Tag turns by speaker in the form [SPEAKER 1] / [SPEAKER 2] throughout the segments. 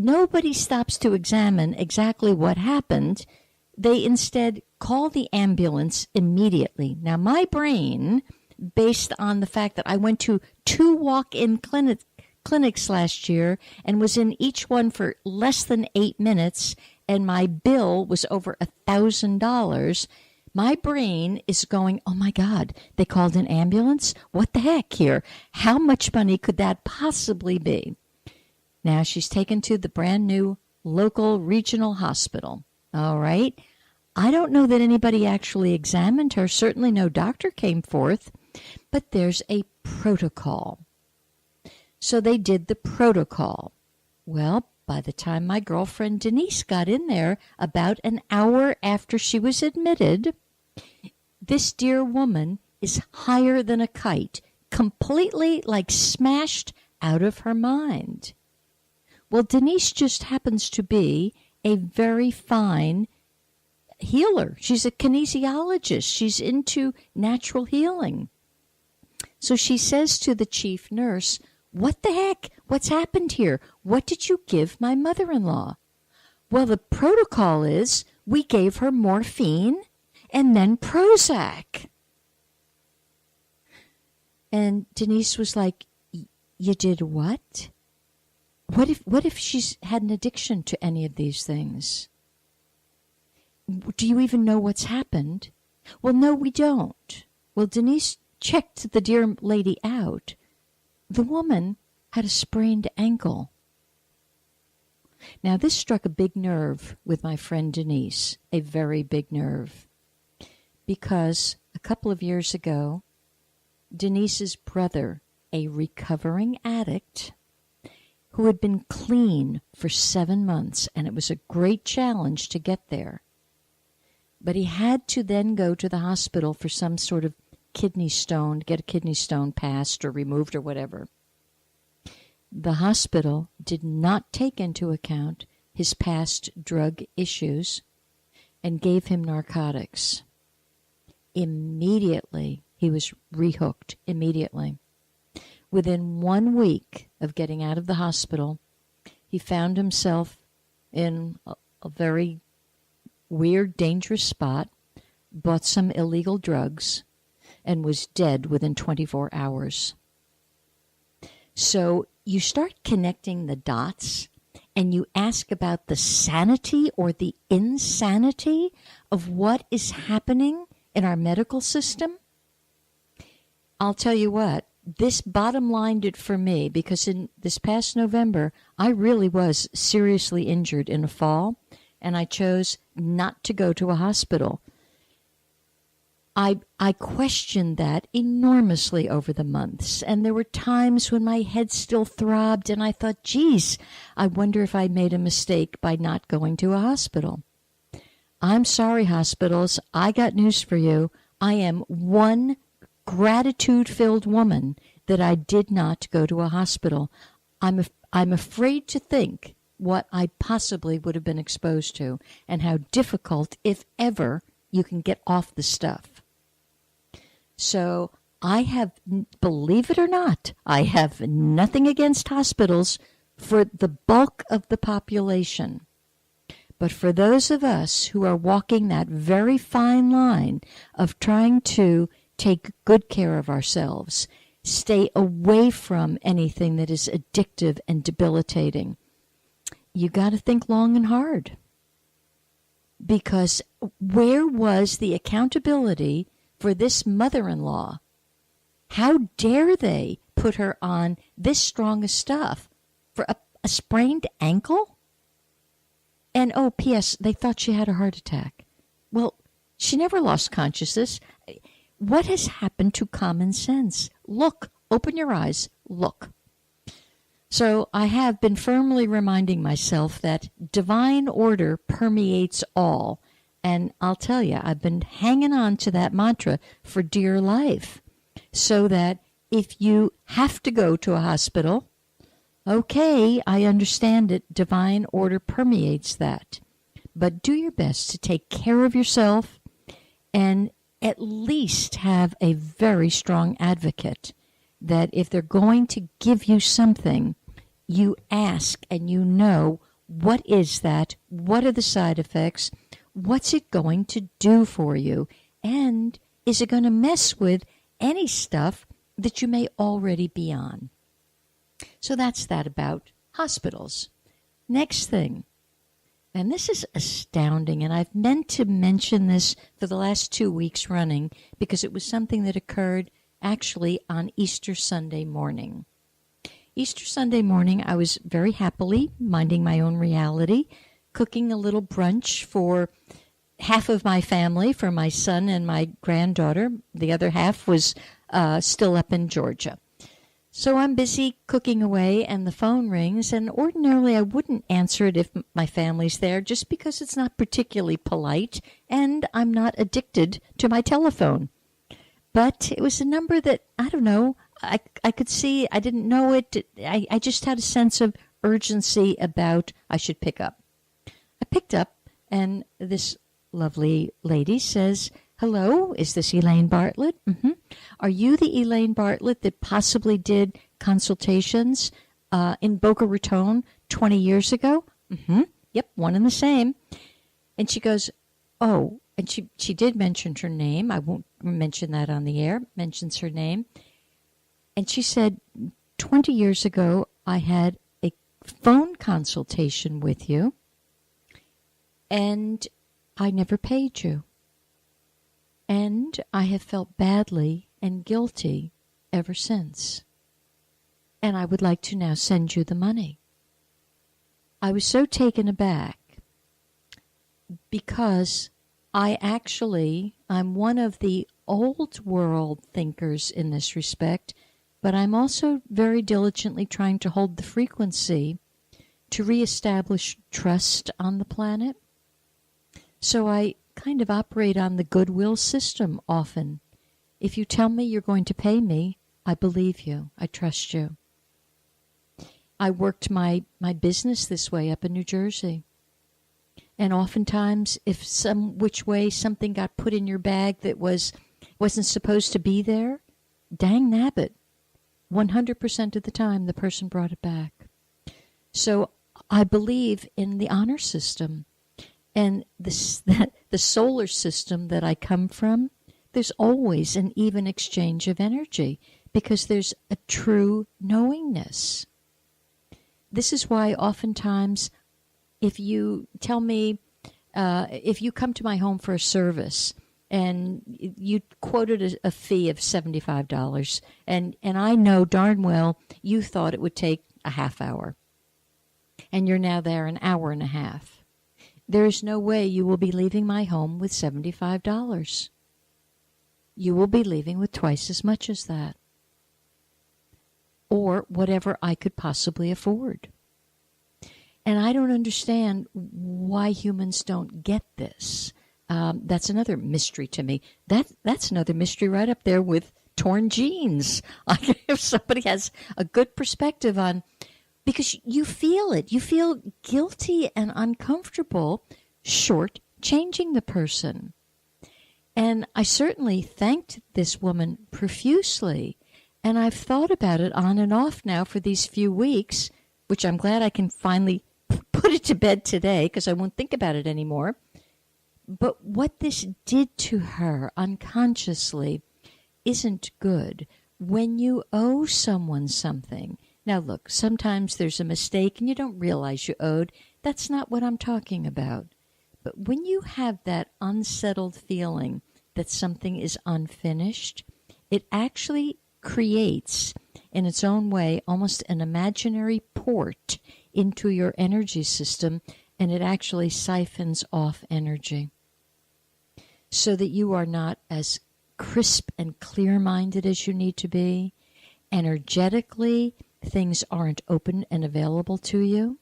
[SPEAKER 1] nobody stops to examine exactly what happened. They instead call the ambulance immediately. Now, my brain, based on the fact that I went to 2 walk-in clinics last year and was in each one for less than 8 minutes, and my bill was over $1,000, my brain is going, oh my God, they called an ambulance? What the heck here? How much money could that possibly be? Now she's taken to the brand new local regional hospital. All right. I don't know that anybody actually examined her. Certainly no doctor came forth, but there's a protocol. So they did the protocol. Well, by the time my girlfriend Denise got in there, about an hour after she was admitted, this dear woman is higher than a kite, completely like smashed out of her mind. Well, Denise just happens to be a very fine healer. She's a kinesiologist. She's into natural healing. So she says to the chief nurse, what the heck? What's happened here? What did you give my mother-in-law? Well, the protocol is we gave her morphine and then Prozac. And Denise was like, you did what? What if she's had an addiction to any of these things? Do you even know what's happened? Well, no, we don't. Well, Denise checked the dear lady out. The woman had a sprained ankle. Now, this struck a big nerve with my friend Denise, a very big nerve, because a couple of years ago, Denise's brother, a recovering addict, who had been clean for 7 months, and it was a great challenge to get there. But he had to then go to the hospital for some sort of kidney stone, get a kidney stone passed or removed or whatever. The hospital did not take into account his past drug issues and gave him narcotics. Immediately, he was rehooked, immediately. Within 1 week of getting out of the hospital, he found himself in a very weird, dangerous spot, bought some illegal drugs, and was dead within 24 hours. So you start connecting the dots, and you ask about the sanity or the insanity of what is happening in our medical system. I'll tell you what, this bottom lined it for me, because in this past November, I really was seriously injured in a fall, and I chose not to go to a hospital. I questioned that enormously over the months, and there were times when my head still throbbed, and I thought, geez, I wonder if I made a mistake by not going to a hospital. I'm sorry, hospitals. I got news for you. I am one gratitude-filled woman that I did not go to a hospital. I'm afraid to think what I possibly would have been exposed to and how difficult, if ever, you can get off the stuff. So I have, believe it or not, I have nothing against hospitals for the bulk of the population. But for those of us who are walking that very fine line of trying to take good care of ourselves, stay away from anything that is addictive and debilitating, you got to think long and hard. Because where was the accountability for this mother-in-law? How dare they put her on this strong of stuff for a sprained ankle? And, oh, P.S., they thought she had a heart attack. Well, she never lost consciousness. What has happened to common sense? Look, open your eyes, look. So I have been firmly reminding myself that divine order permeates all. And I'll tell you, I've been hanging on to that mantra for dear life, so that if you have to go to a hospital, okay, I understand it. Divine order permeates that. But do your best to take care of yourself and at least have a very strong advocate that if they're going to give you something, you ask and you know What is that? What are the side effects? What's it going to do for you? And is it going to mess with any stuff that you may already be on? So that's that about hospitals. Next thing, and this is astounding, and I've meant to mention this for the last 2 weeks running because it was something that occurred actually on Easter Sunday morning. Easter Sunday morning, I was very happily minding my own reality, cooking a little brunch for half of my family, for my son and my granddaughter. The other half was still up in Georgia. So I'm busy cooking away, and the phone rings, and ordinarily I wouldn't answer it if my family's there, just because it's not particularly polite, and I'm not addicted to my telephone. But it was a number that, I don't know, I could see, I didn't know it. I just had a sense of urgency about I should pick up. I picked up, and this lovely lady says, "Hello, is this Elaine Bartlett?" Mm-hmm. "Are you the Elaine Bartlett that possibly did consultations in Boca Raton 20 years ago?" "Mm-hmm. Yep, one and the same." And she goes, "Oh," and she did mention her name. I won't mention that on the air. Mentions her name. And she said, 20 years ago, I had a phone consultation with you, and I never paid you. And I have felt badly and guilty ever since. And I would like to now send you the money." I was so taken aback because I'm one of the old world thinkers in this respect, but I'm also very diligently trying to hold the frequency to reestablish trust on the planet. So I kind of operate on the goodwill system often. If you tell me you're going to pay me, I believe you. I trust you. I worked my business this way up in New Jersey. And oftentimes, if some which way something got put in your bag that wasn't supposed to be there, dang nabbit, 100% of the time the person brought it back. So I believe in the honor system. And the solar system that I come from, there's always an even exchange of energy because there's a true knowingness. This is why oftentimes if you tell me, if you come to my home for a service and you quoted a fee of $75, and I know darn well you thought it would take a half hour, and you're now there an hour and a half. There is no way you will be leaving my home with $75. You will be leaving with twice as much as that, or whatever I could possibly afford. And I don't understand why humans don't get this. That's another mystery to me. That's another mystery right up there with torn jeans. If somebody has a good perspective on, because you feel it. You feel guilty and uncomfortable short changing the person. And I certainly thanked this woman profusely. And I've thought about it on and off now for these few weeks, which I'm glad I can finally put it to bed today because I won't think about it anymore. But what this did to her unconsciously isn't good. When you owe someone something, now look, sometimes there's a mistake and you don't realize you owed. That's not what I'm talking about. But when you have that unsettled feeling that something is unfinished, it actually creates, in its own way, almost an imaginary port into your energy system, and it actually siphons off energy so that you are not as crisp and clear-minded as you need to be. Energetically, things aren't open and available to you.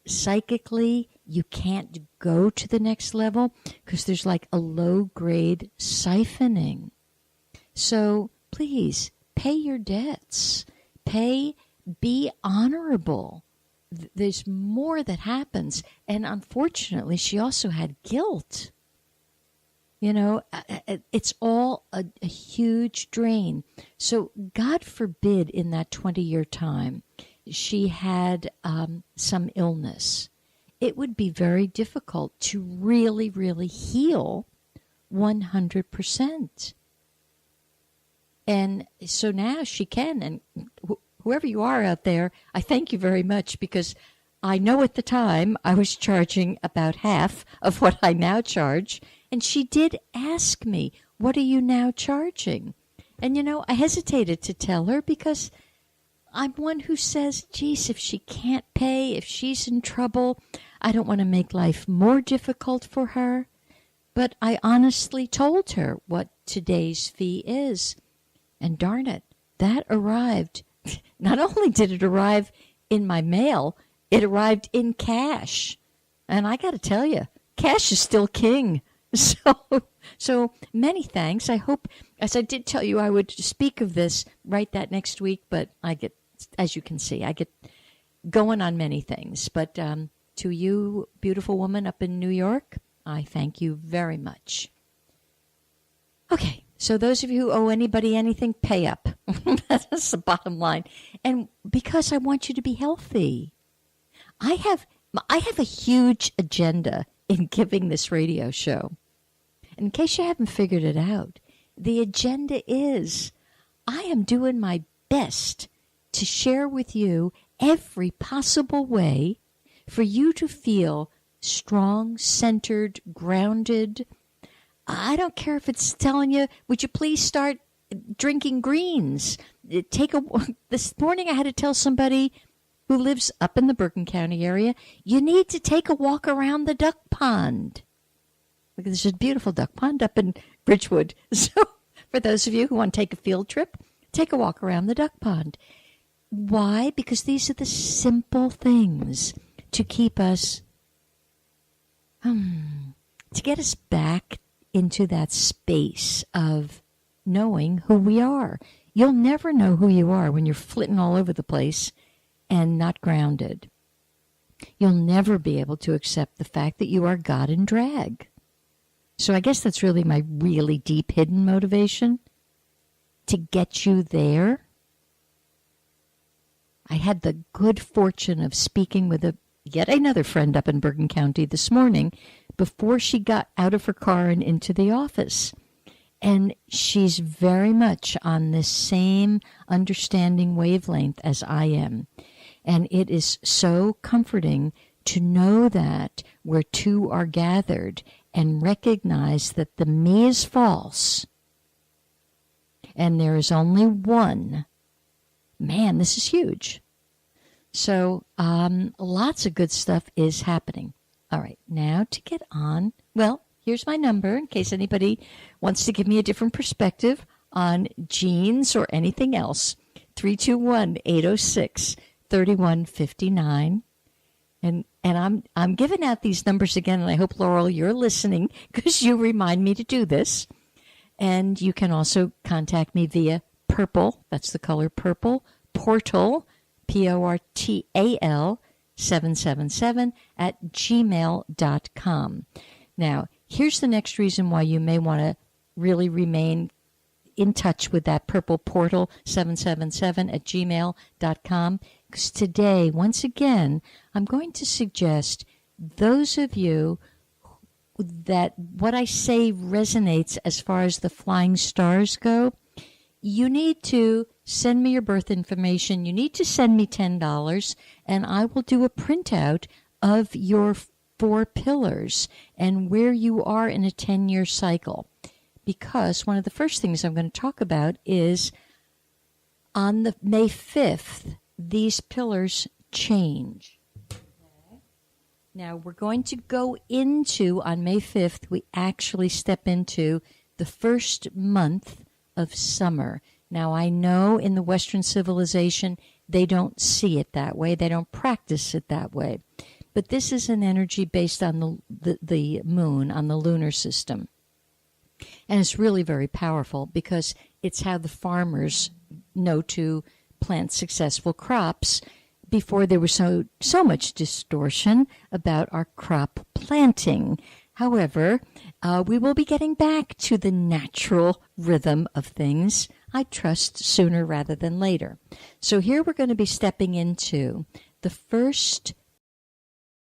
[SPEAKER 1] Psychically, you can't go to the next level because there's like a low-grade siphoning. So please, pay your debts. Be honorable. There's more that happens. And unfortunately, she also had guilt. You know, it's all a huge drain. So God forbid in that 20-year time she had some illness, it would be very difficult to really, really heal 100%. And so now she can. And whoever you are out there, I thank you very much, because I know at the time I was charging about half of what I now charge. And she did ask me, what are you now charging? And, I hesitated to tell her, because I'm one who says, geez, if she can't pay, if she's in trouble, I don't want to make life more difficult for her. But I honestly told her what today's fee is. And darn it, that arrived. Not only did it arrive in my mail, it arrived in cash. And I got to tell you, cash is still king. So many thanks. I hope, as I did tell you, I would speak of this right that next week, but I get, as you can see, I get going on many things. But to you, beautiful woman up in New York, I thank you very much. Okay, so those of you who owe anybody anything, pay up. That's the bottom line. And because I want you to be healthy. I have a huge agenda in giving this radio show. In case you haven't figured it out, the agenda is I am doing my best to share with you every possible way for you to feel strong, centered, grounded. I don't care if it's telling you, would you please start drinking greens? This morning I had to tell somebody who lives up in the Bergen County area, you need to take a walk around the duck pond. Look, there's a beautiful duck pond up in Bridgewood. So for those of you who want to take a field trip, take a walk around the duck pond. Why? Because these are the simple things to keep us, to get us back into that space of knowing who we are. You'll never know who you are when you're flitting all over the place and not grounded. You'll never be able to accept the fact that you are God in drag. So I guess that's really my really deep hidden motivation, to get you there. I had the good fortune of speaking with yet another friend up in Bergen County this morning before she got out of her car and into the office. And she's very much on this same understanding wavelength as I am. And it is so comforting to know that where two are gathered and recognize that the me is false and there is only one. Man, this is huge. So lots of good stuff is happening. All right, now to get on, well, here's my number in case anybody wants to give me a different perspective on genes or anything else. 321-806-3159. And I'm giving out these numbers again, and I hope, Laurel, you're listening because you remind me to do this. And you can also contact me via Purple, that's the color purple, Portal, Portal 777 at gmail.com. Now, here's the next reason why you may want to really remain in touch with that Purple Portal 777 at gmail.com. Because today, once again, I'm going to suggest those of you that what I say resonates as far as the flying stars go, you need to send me your birth information. You need to send me $10, and I will do a printout of your 4 pillars and where you are in a 10-year cycle. Because one of the first things I'm going to talk about is on the May 5th, these pillars change. Okay. Now, we're going to go into, on May 5th, we actually step into the first month of summer. Now, I know in the Western civilization, they don't see it that way. They don't practice it that way. But this is an energy based on the moon, on the lunar system. And it's really very powerful because it's how the farmers know to plant successful crops before there was so much distortion about our crop planting. However, we will be getting back to the natural rhythm of things I trust sooner rather than later. So here we're going to be stepping into the first